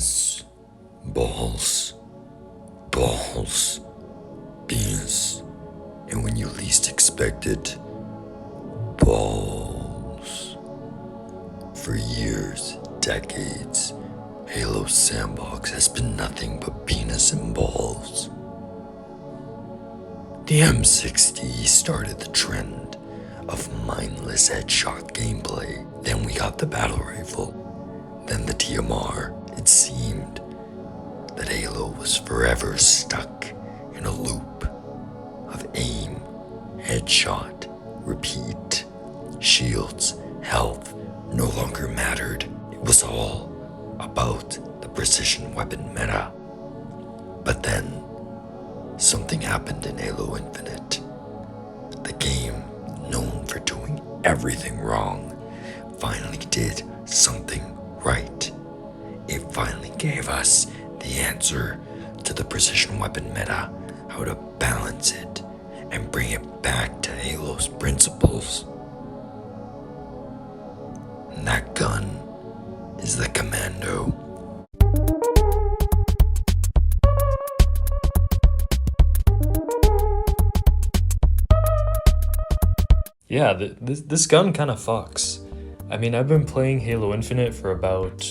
beans, balls, balls, beans, and when you least expect it, balls. For years, decades, Halo Sandbox has been nothing but penis and balls. The M60 started the trend of mindless headshot gameplay. Then we got the battle rifle, then the DMR. It seemed that Halo was forever stuck in a loop of aim, headshot, repeat. Shields, health no longer mattered. It was all about the precision weapon meta. But then, something happened in Halo Infinite. The game, known for doing everything wrong, finally did something right. It finally gave us the answer to the precision weapon meta, how to balance it and bring it back to Halo's principles. And that gun is the Commando. Yeah, this gun kind of fucks. I mean, I've been playing Halo Infinite for about,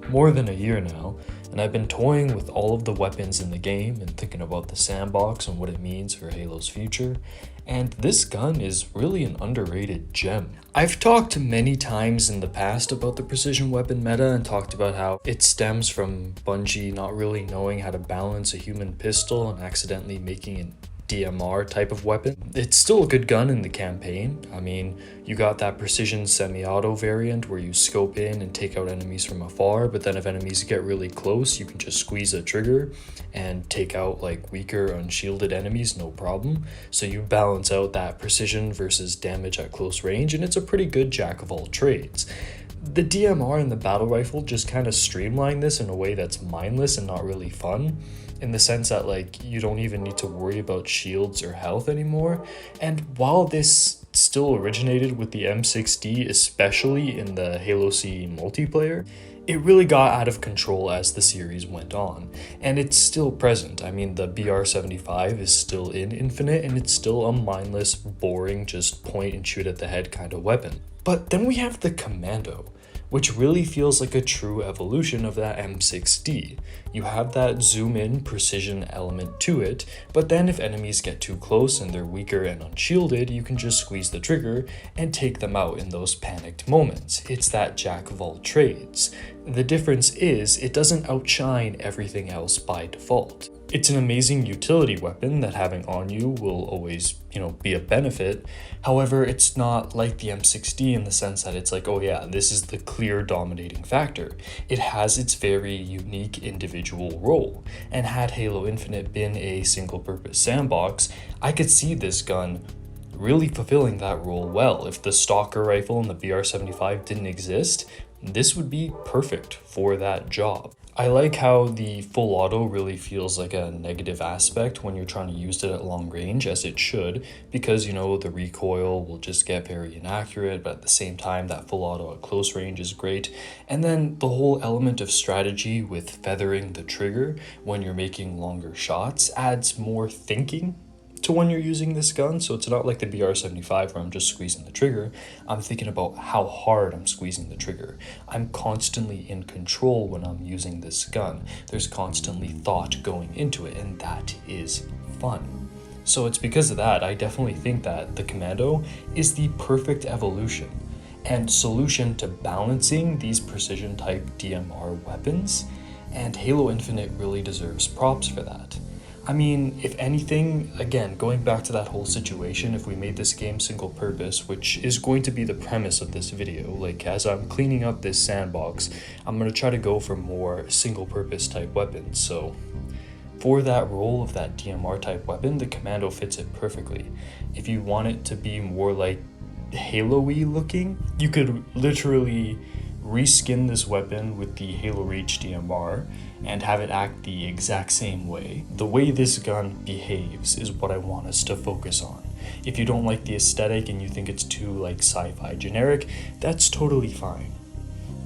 more than a year now, and I've been toying with all of the weapons in the game and thinking about the sandbox and what it means for Halo's future, and this gun is really an underrated gem. I've talked many times in the past about the precision weapon meta and talked about how it stems from Bungie not really knowing how to balance a human pistol and accidentally making it DMR type of weapon. It's still a good gun in the campaign. I mean, you got that precision semi-auto variant where you scope in and take out enemies from afar, but then if enemies get really close, you can just squeeze a trigger and take out like weaker unshielded enemies, no problem. So you balance out that precision versus damage at close range, and it's a pretty good jack of all trades. The DMR and the battle rifle just kind of streamline this in a way that's mindless and not really fun, in the sense that like you don't even need to worry about shields or health anymore. And while this still originated with the M60, especially in the haloce multiplayer, it really got out of control as the series went on, and it's still present. I mean, the BR-75 is still in Infinite, and it's still a mindless, boring, just point and shoot at the head kind of weapon. But then we have the Commando, which really feels like a true evolution of that M60. You have that zoom in precision element to it, but then if enemies get too close and they're weaker and unshielded, you can just squeeze the trigger and take them out in those panicked moments. It's that jack of all trades. The difference is it doesn't outshine everything else by default. It's an amazing utility weapon that having on you will always, be a benefit. However, it's not like the M60 in the sense that it's like, oh yeah, this is the clear dominating factor. It has its very unique individual role. And had Halo Infinite been a single purpose sandbox, I could see this gun really fulfilling that role well. If the Stalker rifle and the BR-75 didn't exist, this would be perfect for that job. I like how the full auto really feels like a negative aspect when you're trying to use it at long range, as it should, because the recoil will just get very inaccurate, but at the same time that full auto at close range is great. And then the whole element of strategy with feathering the trigger when you're making longer shots adds more thinking to when you're using this gun. So it's not like the BR-75 where I'm just squeezing the trigger. I'm thinking about how hard I'm squeezing the trigger. I'm constantly in control when I'm using this gun. There's constantly thought going into it, and that is fun. So it's because of that, I definitely think that the Commando is the perfect evolution and solution to balancing these precision type DMR weapons, and Halo Infinite really deserves props for that. I mean, if anything, again, going back to that whole situation, if we made this game single purpose, which is going to be the premise of this video, like as I'm cleaning up this sandbox, I'm going to try to go for more single purpose type weapons. So for that role of that DMR type weapon, the Commando fits it perfectly. If you want it to be more like Halo-y looking, you could literally reskin this weapon with the Halo Reach DMR and have it act the exact same way. The way this gun behaves is what I want us to focus on. If you don't like the aesthetic and you think it's too like sci-fi generic, that's totally fine.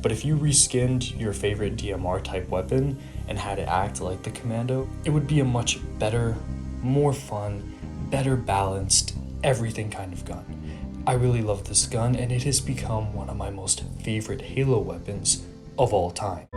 But if you reskinned your favorite DMR type weapon and had it act like the Commando, it would be a much better, more fun, better balanced, everything kind of gun. I really love this gun, and it has become one of my most favorite Halo weapons of all time.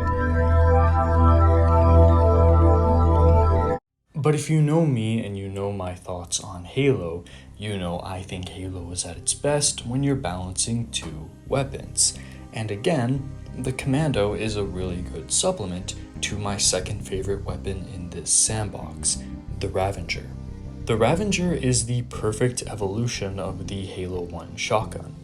But if you know me and you know my thoughts on Halo, you know I think Halo is at its best when you're balancing two weapons. And again, the Commando is a really good supplement to my second favorite weapon in this sandbox, the Ravenger. The Ravenger is the perfect evolution of the Halo 1 shotgun.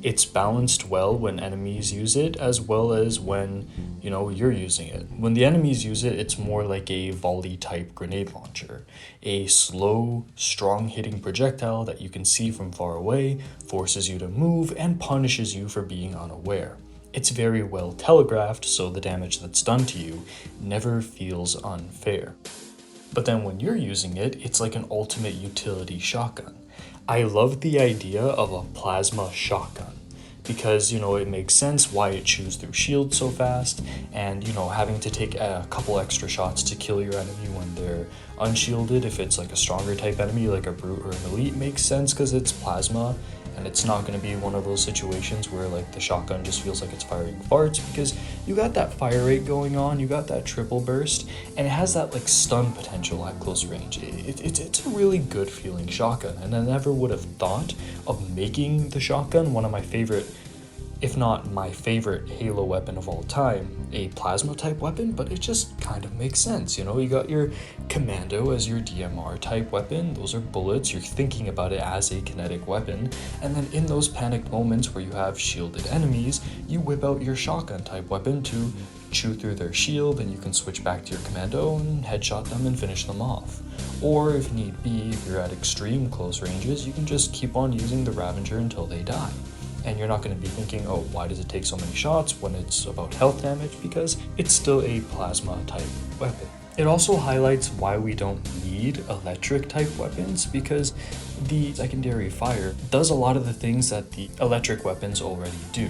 It's balanced well when enemies use it, as well as when, you're using it. When the enemies use it, it's more like a volley type grenade launcher. A slow, strong hitting projectile that you can see from far away, forces you to move, and punishes you for being unaware. It's very well telegraphed, so the damage that's done to you never feels unfair. But then when you're using it, it's like an ultimate utility shotgun. I love the idea of a plasma shotgun because, it makes sense why it chews through shields so fast, and, having to take a couple extra shots to kill your enemy when they're unshielded, if it's like a stronger type enemy like a brute or an elite, makes sense because it's plasma. And it's not going to be one of those situations where like the shotgun just feels like it's firing farts, because you got that fire rate going on, you got that triple burst, and it has that like stun potential at close range. It's a really good feeling shotgun, and I never would have thought of making the shotgun one of my favorite, if not my favorite Halo weapon of all time, a plasma type weapon, but it just kind of makes sense. You got your Commando as your DMR type weapon. Those are bullets. You're thinking about it as a kinetic weapon. And then in those panicked moments where you have shielded enemies, you whip out your shotgun type weapon to chew through their shield, and you can switch back to your Commando and headshot them and finish them off. Or if need be, if you're at extreme close ranges, you can just keep on using the Ravenger until they die. And you're not going to be thinking, oh, why does it take so many shots when it's about health damage? Because it's still a plasma type weapon. It also highlights why we don't need electric type weapons, because the secondary fire does a lot of the things that the electric weapons already do.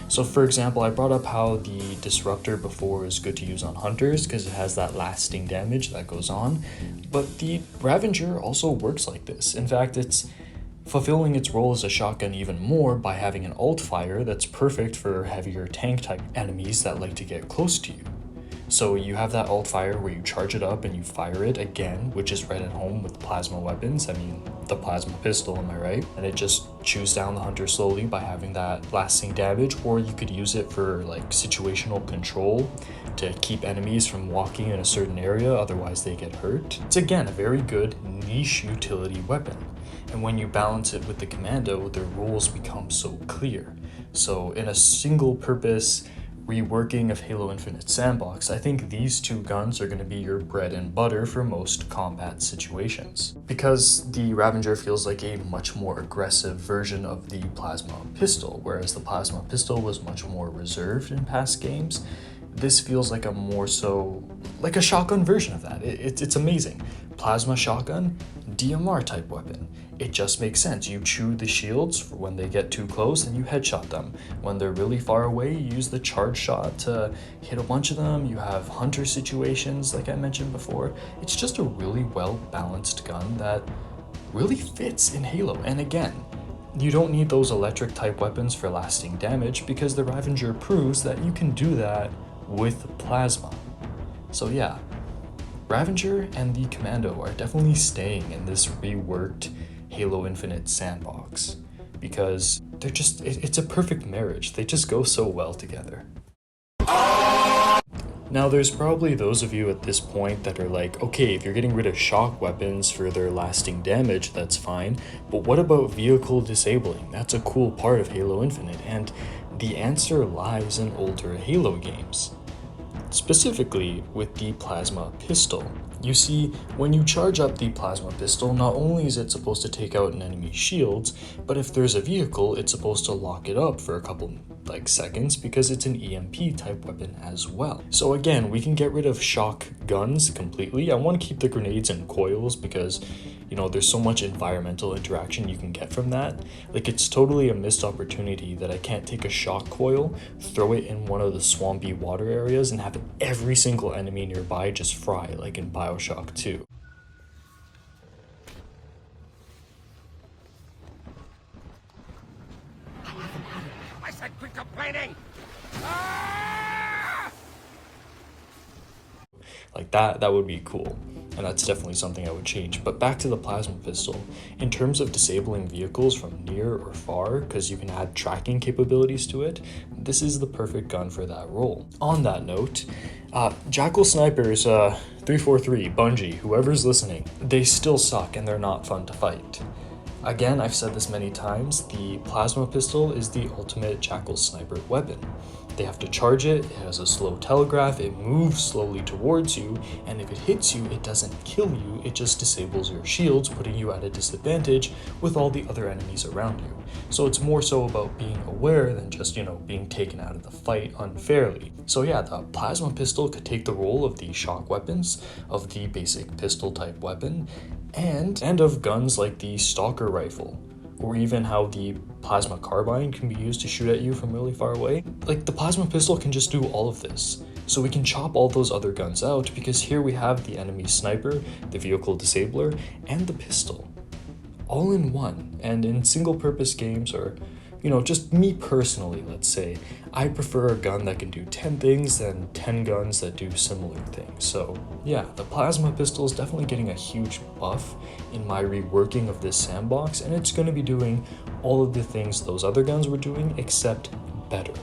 So for example, I brought up how the Disruptor before is good to use on hunters because it has that lasting damage that goes on, but the Ravenger also works like this. In fact, it's fulfilling its role as a shotgun even more by having an alt fire that's perfect for heavier tank type enemies that like to get close to you. So you have that alt fire where you charge it up and you fire it again, which is right at home with plasma weapons. I mean, the plasma pistol, am I right? And it just chews down the hunter slowly by having that lasting damage, or you could use it for like situational control to keep enemies from walking in a certain area, otherwise they get hurt. It's again a very good niche utility weapon. And when you balance it with the Commando, their roles become so clear. So in a single purpose reworking of Halo Infinite Sandbox, I think these two guns are going to be your bread and butter for most combat situations. Because the Ravenger feels like a much more aggressive version of the plasma pistol, whereas the plasma pistol was much more reserved in past games. This feels like a more so, like a shotgun version of that. It's amazing. Plasma shotgun, DMR type weapon. It just makes sense. You chew the shields for when they get too close and you headshot them. When they're really far away, you use the charge shot to hit a bunch of them. You have hunter situations like I mentioned before. It's just a really well balanced gun that really fits in Halo. And again, you don't need those electric type weapons for lasting damage because the Ravenger proves that you can do that with plasma. So yeah, Ravenger and the Commando are definitely staying in this reworked Halo Infinite Sandbox because they're just, it's a perfect marriage. They just go so well together. Now there's probably those of you at this point that are like, okay, if you're getting rid of shock weapons for their lasting damage, that's fine, but what about vehicle disabling? That's a cool part of Halo Infinite, and the answer lies in older Halo games. Specifically with the plasma pistol. You see, when you charge up the plasma pistol, not only is it supposed to take out an enemy's shields, but if there's a vehicle, it's supposed to lock it up for a couple seconds because it's an EMP type weapon as well. So again, we can get rid of shock guns completely. I want to keep the grenades and coils because there's so much environmental interaction you can get from that. Like, it's totally a missed opportunity that I can't take a shock coil, throw it in one of the swampy water areas, and have every single enemy nearby just fry, like in Bioshock 2. I said quit complaining! Like that would be cool, and that's definitely something I would change. But back to the plasma pistol, in terms of disabling vehicles from near or far, because you can add tracking capabilities to it, this is the perfect gun for that role. On that note, Jackal Snipers 343, Bungie, whoever's listening, they still suck and they're not fun to fight. Again, I've said this many times, the plasma pistol is the ultimate Jackal Sniper weapon. They have to charge it has a slow telegraph, it moves slowly towards you, and if it hits you, it doesn't kill you, it just disables your shields, putting you at a disadvantage with all the other enemies around you. So it's more so about being aware than just, being taken out of the fight unfairly. So yeah, the plasma pistol could take the role of the shock weapons, of the basic pistol type weapon, and of guns like the stalker rifle, or even how the plasma carbine can be used to shoot at you from really far away. Like, the plasma pistol can just do all of this. So we can chop all those other guns out, because here we have the enemy sniper, the vehicle disabler, and the pistol. All in one. And in single purpose games, or just me personally, let's say, I prefer a gun that can do 10 things than 10 guns that do similar things. So yeah, the plasma pistol is definitely getting a huge buff in my reworking of this sandbox, and it's going to be doing all of the things those other guns were doing, except better.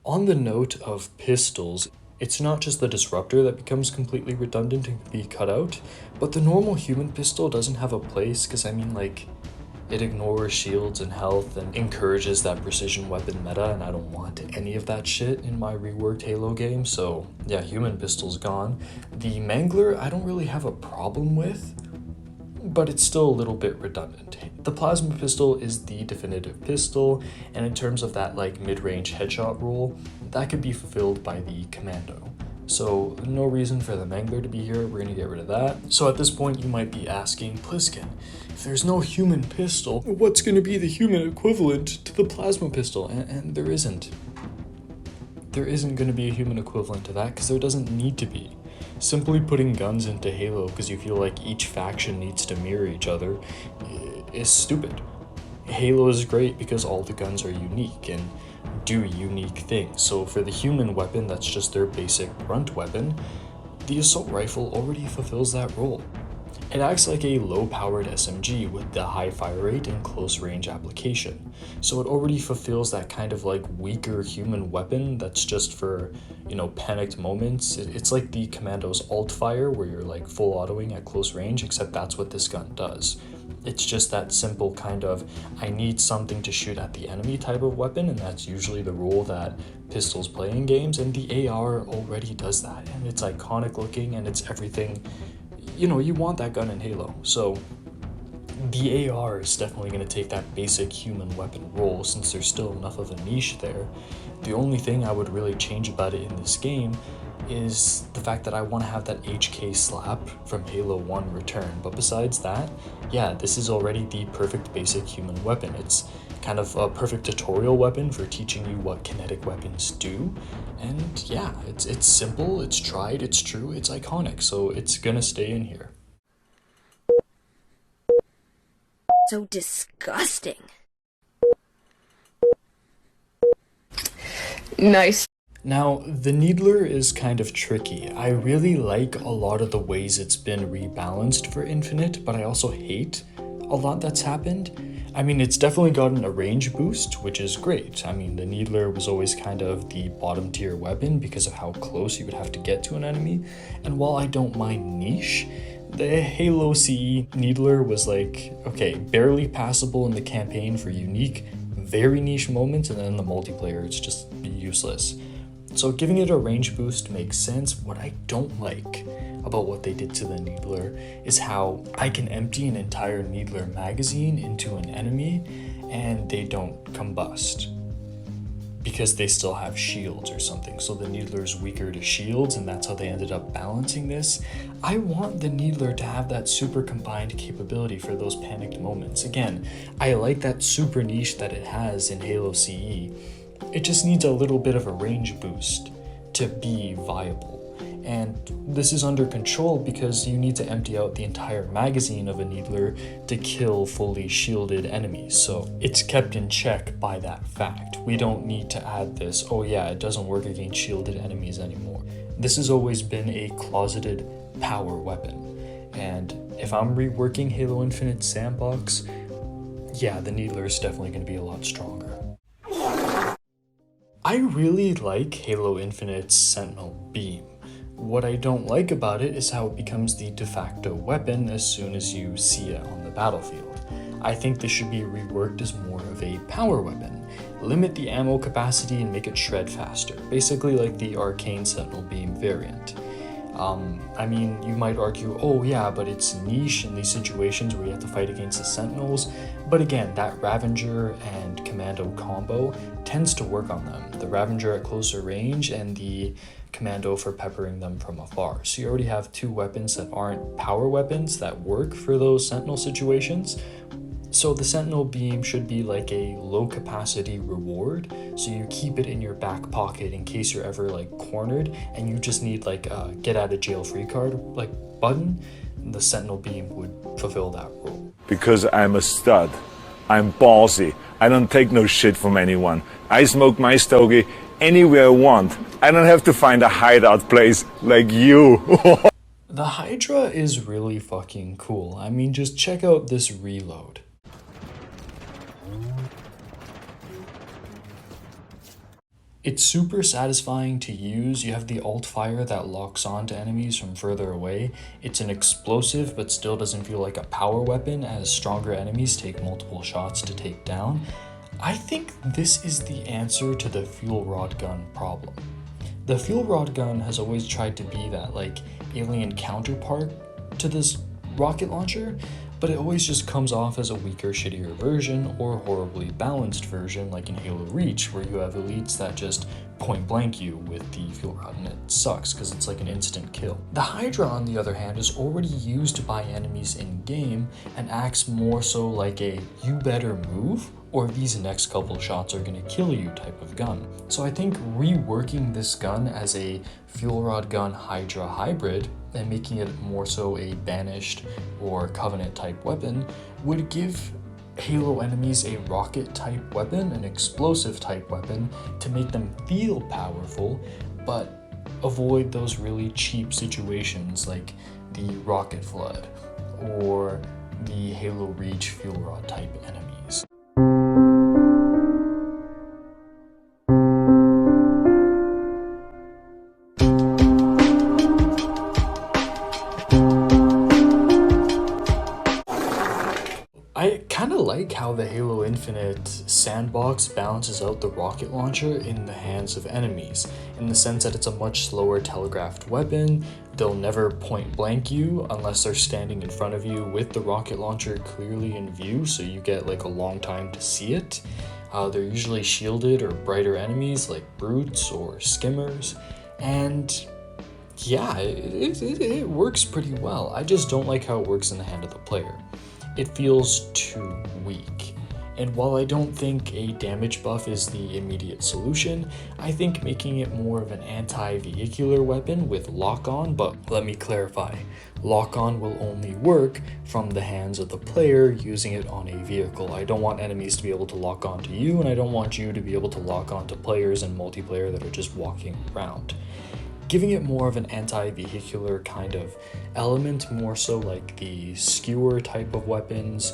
On the note of pistols, it's not just the disruptor that becomes completely redundant and can be cut out, but the normal human pistol doesn't have a place, because it ignores shields and health and encourages that precision weapon meta, and I don't want any of that shit in my reworked Halo game, so yeah, human pistol's gone. The Mangler I don't really have a problem with, but it's still a little bit redundant. The plasma pistol is the definitive pistol, and in terms of that mid-range headshot role, that could be fulfilled by the Commando. So no reason for the Mangler to be here, we're gonna get rid of that. So at this point you might be asking, Pliskin, if there's no human pistol, what's gonna be the human equivalent to the plasma pistol? And there isn't. There isn't gonna be a human equivalent to that, because there doesn't need to be. Simply putting guns into Halo because you feel like each faction needs to mirror each other is stupid. Halo is great because all the guns are unique and do unique things. So for the human weapon that's just their basic grunt weapon, the assault rifle already fulfills that role. It acts like a low-powered SMG with the high fire rate and close-range application. So it already fulfills that kind of weaker human weapon that's just for, panicked moments. It's like the Commando's alt fire where you're full autoing at close range, except that's what this gun does. It's just that simple kind of, I need something to shoot at the enemy type of weapon, and that's usually the role that pistols play in games, and the AR already does that, and it's iconic looking, and it's everything. You want that gun in Halo, so the AR is definitely going to take that basic human weapon role since there's still enough of a niche there. The only thing I would really change about it in this game is the fact that I want to have that HK slap from Halo 1 return, but besides that, yeah, this is already the perfect basic human weapon. It's kind of a perfect tutorial weapon for teaching you what kinetic weapons do, and yeah, it's simple, it's tried, it's true, it's iconic, so it's gonna stay in here. So disgusting. Nice. Now, the Needler is kind of tricky. I really like a lot of the ways it's been rebalanced for Infinite, but I also hate a lot that's happened. It's definitely gotten a range boost, which is great. The Needler was always kind of the bottom tier weapon because of how close you would have to get to an enemy, and while I don't mind niche, the haloce Needler was okay, barely passable in the campaign for unique, very niche moments, and then in the multiplayer it's just useless. So giving it a range boost makes sense. What I don't like about what they did to the Needler is how I can empty an entire Needler magazine into an enemy and they don't combust. because they still have shields or something. So the Needler's weaker to shields, and that's how they ended up balancing this. I want the Needler to have that super combined capability for those panicked moments. Again, I like that super niche that it has in Halo CE. It just needs a little bit of a range boost to be viable. And this is under control because you need to empty out the entire magazine of a Needler to kill fully shielded enemies. So it's kept in check by that fact. We don't need to add this, oh yeah, it doesn't work against shielded enemies anymore. This has always been a closeted power weapon. And if I'm reworking Halo Infinite Sandbox, yeah, the Needler is definitely going to be a lot stronger. I really like Halo Infinite's Sentinel Beam. What I don't like about it is how it becomes the de facto weapon as soon as you see it on the battlefield. I think this should be reworked as more of a power weapon. Limit the ammo capacity and make it shred faster, basically like the Arcane Sentinel Beam variant. I mean, you might argue, oh yeah, but it's niche in these situations where you have to fight against the Sentinels. But again, that Ravenger and Commando combo tends to work on them. The Ravenger at closer range and the Commando for peppering them from afar. So you already have two weapons that aren't power weapons that work for those Sentinel situations. So the Sentinel Beam should be like a low capacity reward, so you keep it in your back pocket in case you're ever like cornered and you just need like a get out of jail free card like button. The Sentinel Beam would fulfill that role. Because I'm a stud. I'm ballsy. I don't take no shit from anyone. I smoke my stogie anywhere I want. I don't have to find a hideout place like you. The Hydra is really fucking cool. I mean, just check out this reload. It's super satisfying to use. You have the alt fire that locks on to enemies from further away. It's an explosive but still doesn't feel like a power weapon, as stronger enemies take multiple shots to take down. I think this is the answer to the fuel rod gun problem. The fuel rod gun has always tried to be that like alien counterpart to this rocket launcher, but it always just comes off as a weaker, shittier version or horribly balanced version like in Halo Reach, where you have elites that just point blank you with the fuel rod, and it sucks because it's like an instant kill. The Hydra, on the other hand, is already used by enemies in game and acts more so like a you better move or these next couple shots are gonna kill you type of gun. So I think reworking this gun as a fuel rod gun Hydra hybrid and making it more so a banished or covenant type weapon would give Halo enemies a rocket type weapon, an explosive type weapon, to make them feel powerful, but avoid those really cheap situations like the rocket flood or the Halo Reach fuel rod type enemies. I kind of like how the Halo Infinite Sandbox balances out the rocket launcher in the hands of enemies, in the sense that it's a much slower telegraphed weapon. They'll never point blank you unless they're standing in front of you with the rocket launcher clearly in view, so you get like a long time to see it. They're usually shielded or brighter enemies like brutes or skimmers, and yeah, it works pretty well. I just don't like how it works in the hand of the player. It feels too weak. And while I don't think a damage buff is the immediate solution, I think making it more of an anti-vehicular weapon with lock-on, but let me clarify, lock-on will only work from the hands of the player using it on a vehicle. I don't want enemies to be able to lock on to you, and I don't want you to be able to lock on to players in multiplayer that are just walking around. Giving it more of an anti-vehicular kind of element, more so like the skewer type of weapons,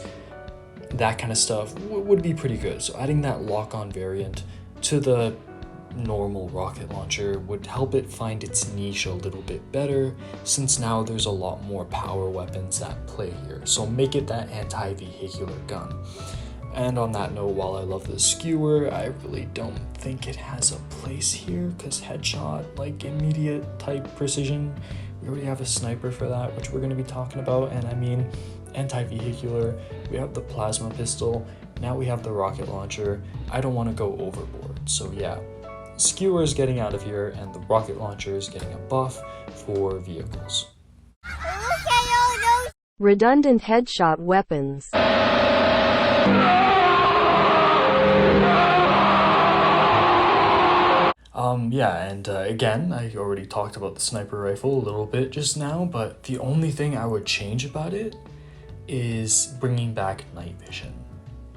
that kind of stuff would be pretty good. So adding that lock-on variant to the normal rocket launcher would help it find its niche a little bit better, since now there's a lot more power weapons at play here. So make it that anti-vehicular gun. And on that note, while I love the skewer, I really don't think it has a place here, because headshot, like immediate type precision, we already have a sniper for that, which we're going to be talking about. And I mean, anti-vehicular, we have the plasma pistol, now we have the rocket launcher. I don't want to go overboard. So yeah, Skewer is getting out of here, and the rocket launcher is getting a buff for vehicles. Redundant headshot weapons. Again, I already talked about the sniper rifle a little bit just now, but the only thing I would change about it is bringing back night vision.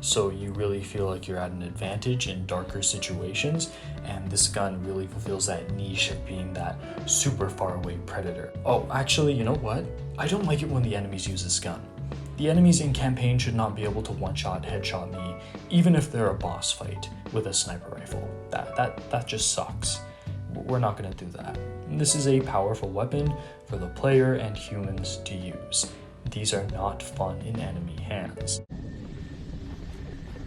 So you really feel like you're at an advantage in darker situations, and this gun really fulfills that niche of being that super far away predator. Oh, actually, you know what? I don't like it when the enemies use this gun. The enemies in campaign should not be able to one-shot, headshot me, even if they're a boss fight with a sniper rifle. That just sucks. We're not gonna do that. This is a powerful weapon for the player and humans to use. These are not fun in enemy hands.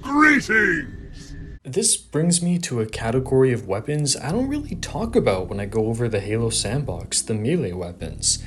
Greetings! This brings me to a category of weapons I don't really talk about when I go over the Halo Sandbox, the melee weapons.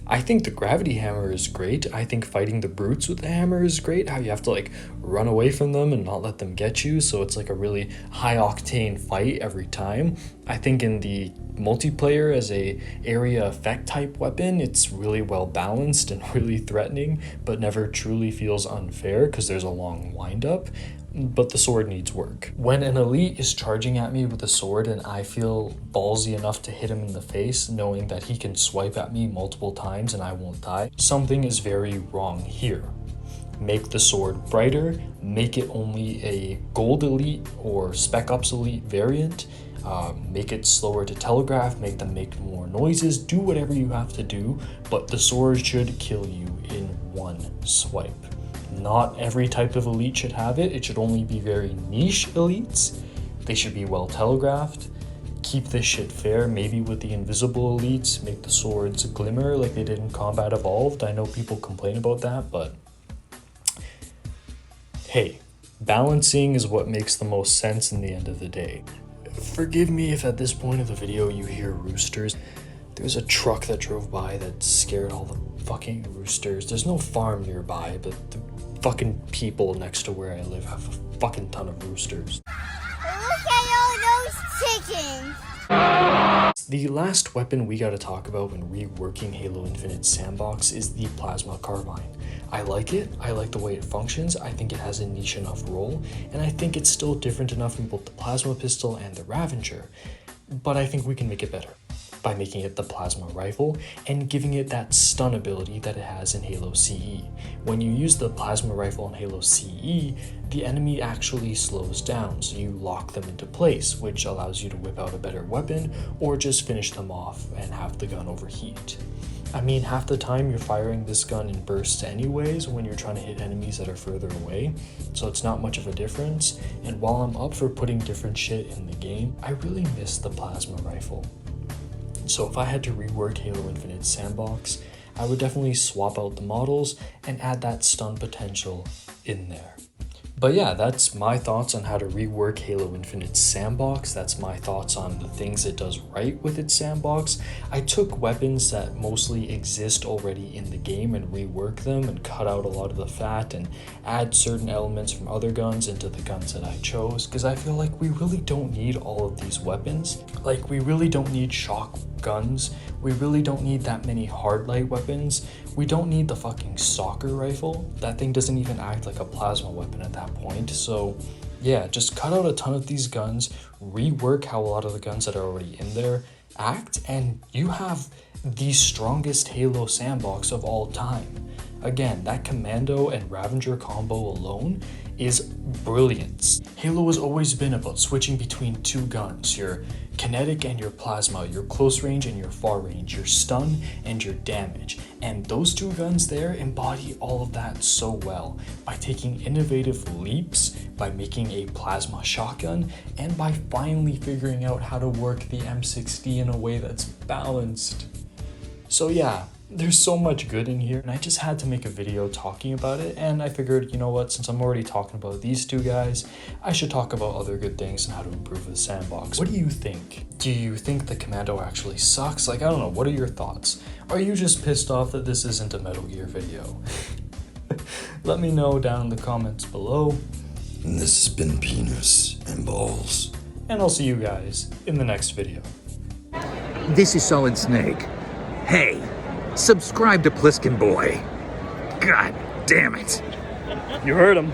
I think the gravity hammer is great. I think fighting the brutes with the hammer is great. How you have to like run away from them and not let them get you. So it's like a really high octane fight every time. I think in the multiplayer as a area effect type weapon, it's really well balanced and really threatening, but never truly feels unfair because there's a long wind up. But the sword needs work. When an elite is charging at me with a sword and I feel ballsy enough to hit him in the face, knowing that he can swipe at me multiple times and I won't die, something is very wrong here. Make the sword brighter, make it only a gold elite or spec ops elite variant, make it slower to telegraph, make them make more noises, do whatever you have to do, but the sword should kill you in one swipe. Not every type of elite should have it. It should only be very niche elites. They should be well telegraphed. Keep this shit fair, maybe with the invisible elites, make the swords glimmer like they did in Combat Evolved. I know people complain about that, but hey, balancing is what makes the most sense in the end of the day. Forgive me if at this point of the video you hear roosters. There's a truck that drove by that scared all the fucking roosters. There's no farm nearby, but the fucking people next to where I live have a fucking ton of roosters. Look at all those chickens! The last weapon we gotta talk about when reworking Halo Infinite Sandbox is the Plasma Carbine. I like it, I like the way it functions, I think it has a niche enough role, and I think it's still different enough from both the Plasma Pistol and the Ravenger, but I think we can make it better by making it the plasma rifle and giving it that stun ability that it has in Halo CE. When you use the plasma rifle in Halo CE, the enemy actually slows down, so you lock them into place, which allows you to whip out a better weapon or just finish them off and have the gun overheat. I mean, half the time you're firing this gun in bursts anyways when you're trying to hit enemies that are further away, so it's not much of a difference, and while I'm up for putting different shit in the game, I really miss the plasma rifle. So if I had to rework Halo Infinite Sandbox, I would definitely swap out the models and add that stun potential in there. But yeah, that's my thoughts on how to rework Halo Infinite Sandbox. That's my thoughts on the things it does right with its sandbox. I took weapons that mostly exist already in the game and rework them and cut out a lot of the fat and add certain elements from other guns into the guns that I chose, because I feel like we really don't need all of these weapons. Like, we really don't need shock guns. We really don't need that many hard light weapons. We don't need the fucking soccer rifle. That thing doesn't even act like a plasma weapon at that point. So yeah, just cut out a ton of these guns, rework how a lot of the guns that are already in there act, and you have the strongest Halo sandbox of all time. Again, that Commando and Ravenger combo alone is brilliance. Halo has always been about switching between two guns, your kinetic and your plasma, your close range and your far range, your stun and your damage. And those two guns there embody all of that so well by taking innovative leaps, by making a plasma shotgun, and by finally figuring out how to work the M60 in a way that's balanced. So yeah, there's so much good in here, and I just had to make a video talking about it, and I figured, you know what, since I'm already talking about these two guys, I should talk about other good things and how to improve the sandbox. What do you think? Do you think the Commando actually sucks? Like, I don't know, what are your thoughts? Are you just pissed off that this isn't a Metal Gear video? Let me know down in the comments below. And this has been Penis and Balls, and I'll see you guys in the next video. This is Solid Snake. Hey, subscribe to Pliskin Boy. God damn it. You heard him.